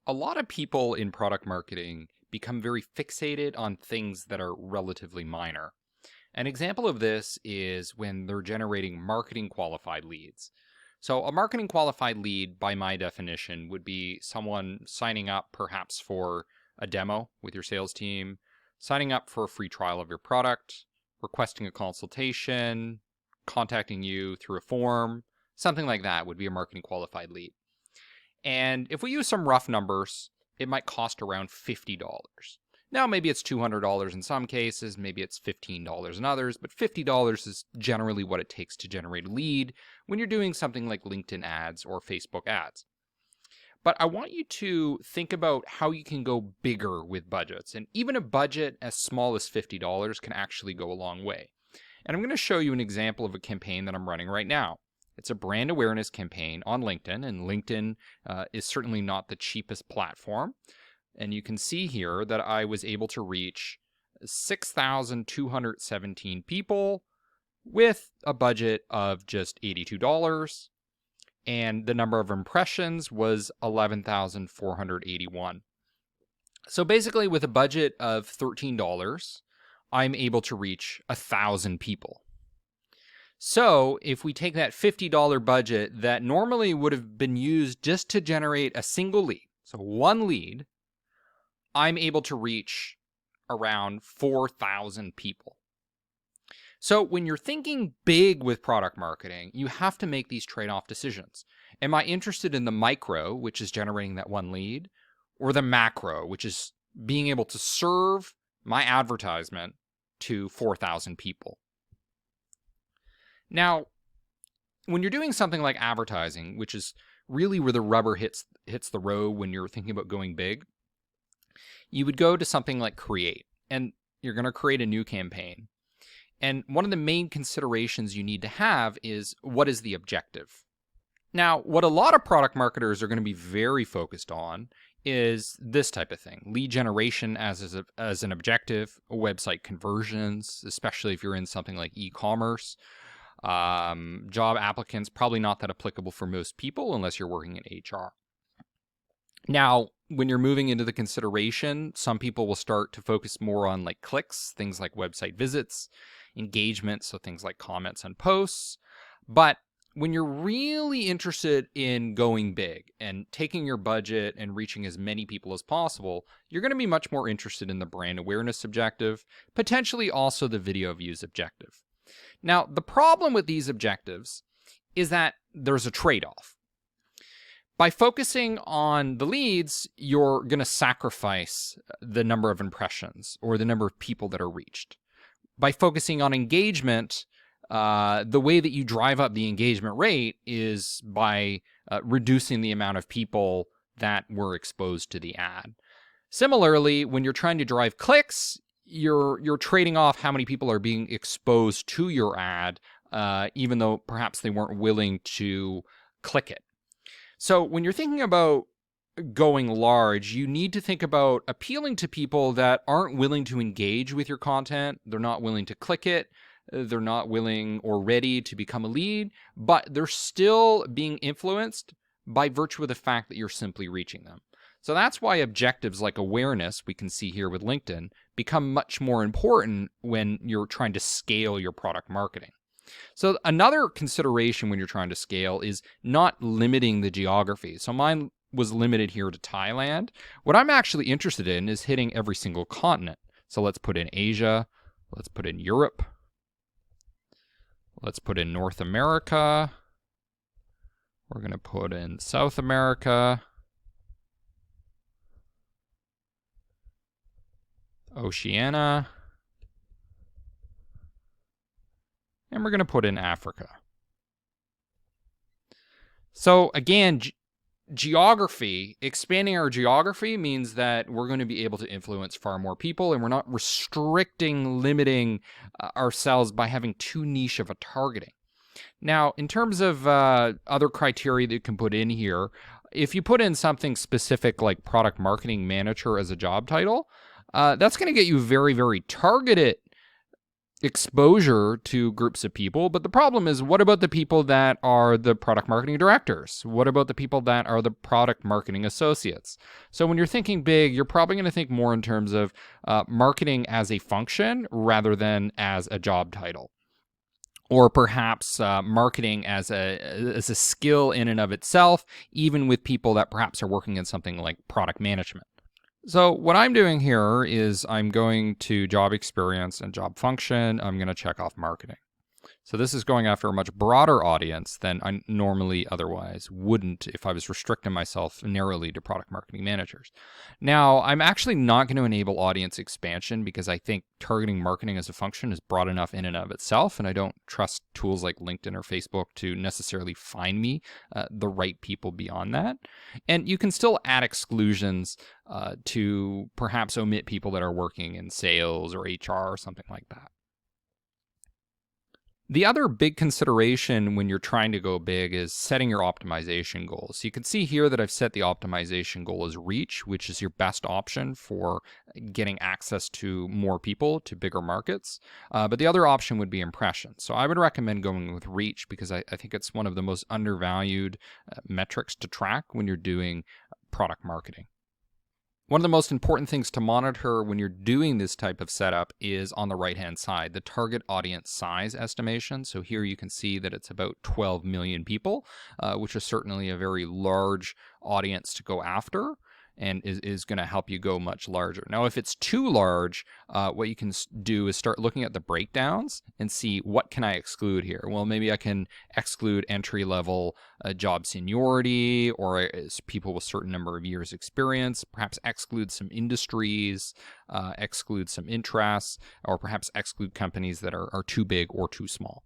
A lot of people in product marketing become very fixated on things that are relatively minor. An example of this is when they're generating marketing qualified leads. So, a marketing qualified lead, by my definition, would be someone signing up perhaps for a demo with your sales team, signing up for a free trial of your product, requesting a consultation, contacting you through a form, something like that would be a marketing qualified lead. And if we use some rough numbers, it might cost around $50. Now, maybe it's $200 in some cases, maybe it's $15 in others, but $50 is generally what it takes to generate a lead when you're doing something like LinkedIn ads or Facebook ads. But I want you to think about how you can go bigger with budgets. And even a budget as small as $50 can actually go a long way. And I'm going to show you an example of a campaign that I'm running right now. It's a brand awareness campaign on LinkedIn, and LinkedIn is certainly not the cheapest platform. And you can see here that I was able to reach 6,217 people with a budget of just $82. And the number of impressions was 11,481. So basically, with a budget of $13, I'm able to reach 1,000 people. So if we take that $50 budget that normally would have been used just to generate a single lead, so one lead, I'm able to reach around 4,000 people. So when you're thinking big with product marketing, you have to make these trade-off decisions. Am I interested in the micro, which is generating that one lead, or the macro, which is being able to serve my advertisement to 4,000 people? Now, when you're doing something like advertising, which is really where the rubber hits the road when you're thinking about going big, you would go to something like Create, and you're going to create a new campaign. And one of the main considerations you need to have is, what is the objective? Now, what a lot of product marketers are going to be very focused on is this type of thing: lead generation as an objective, website conversions, especially if you're in something like e-commerce. Job applicants, probably not that applicable for most people unless you're working in HR. Now, when you're moving into the consideration, some people will start to focus more on like clicks, things like website visits, engagement, so things like comments and posts. But when you're really interested in going big and taking your budget and reaching as many people as possible, you're going to be much more interested in the brand awareness objective, potentially also the video views objective. Now, the problem with these objectives is that there's a trade-off. By focusing on the leads, you're going to sacrifice the number of impressions or the number of people that are reached. By focusing on engagement, the way that you drive up the engagement rate is by reducing the amount of people that were exposed to the ad. Similarly, when you're trying to drive clicks, you're trading off how many people are being exposed to your ad, even though perhaps they weren't willing to click it. So when you're thinking about going large, you need to think about appealing to people that aren't willing to engage with your content. They're not willing to click it. They're not willing or ready to become a lead, but they're still being influenced by virtue of the fact that you're simply reaching them. So that's why objectives like awareness, we can see here with LinkedIn, become much more important when you're trying to scale your product marketing. So another consideration when you're trying to scale is not limiting the geography. So mine was limited here to Thailand. What I'm actually interested in is hitting every single continent. So let's put in Asia, let's put in Europe, let's put in North America, we're going to put in South America, Oceania, and we're going to put in Africa. So again, geography, expanding our geography means that we're going to be able to influence far more people, and we're not limiting ourselves by having too niche of a targeting. Now, in terms of other criteria that you can put in here, if you put in something specific like product marketing manager as a job title, that's going to get you very, very targeted exposure to groups of people. But the problem is, what about the people that are the product marketing directors? What about the people that are the product marketing associates? So when you're thinking big, you're probably going to think more in terms of marketing as a function rather than as a job title. Or perhaps marketing as a skill in and of itself, even with people that perhaps are working in something like product management. So what I'm doing here is I'm going to job experience and job function. I'm going to check off marketing. So this is going after a much broader audience than I normally otherwise wouldn't if I was restricting myself narrowly to product marketing managers. Now, I'm actually not going to enable audience expansion because I think targeting marketing as a function is broad enough in and of itself, and I don't trust tools like LinkedIn or Facebook to necessarily find me the right people beyond that. And you can still add exclusions to perhaps omit people that are working in sales or HR or something like that. The other big consideration when you're trying to go big is setting your optimization goals. You can see here that I've set the optimization goal as reach, which is your best option for getting access to more people, to bigger markets. But the other option would be impressions. So I would recommend going with reach because I think it's one of the most undervalued metrics to track when you're doing product marketing. One of the most important things to monitor when you're doing this type of setup is on the right-hand side, the target audience size estimation. So here you can see that it's about 12 million people, which is certainly a very large audience to go after and is going to help you go much larger. Now, if it's too large, what you can do is start looking at the breakdowns and see what can I exclude here. Well, maybe I can exclude entry-level job seniority or people with a certain number of years experience, perhaps exclude some industries, exclude some interests, or perhaps exclude companies that are too big or too small.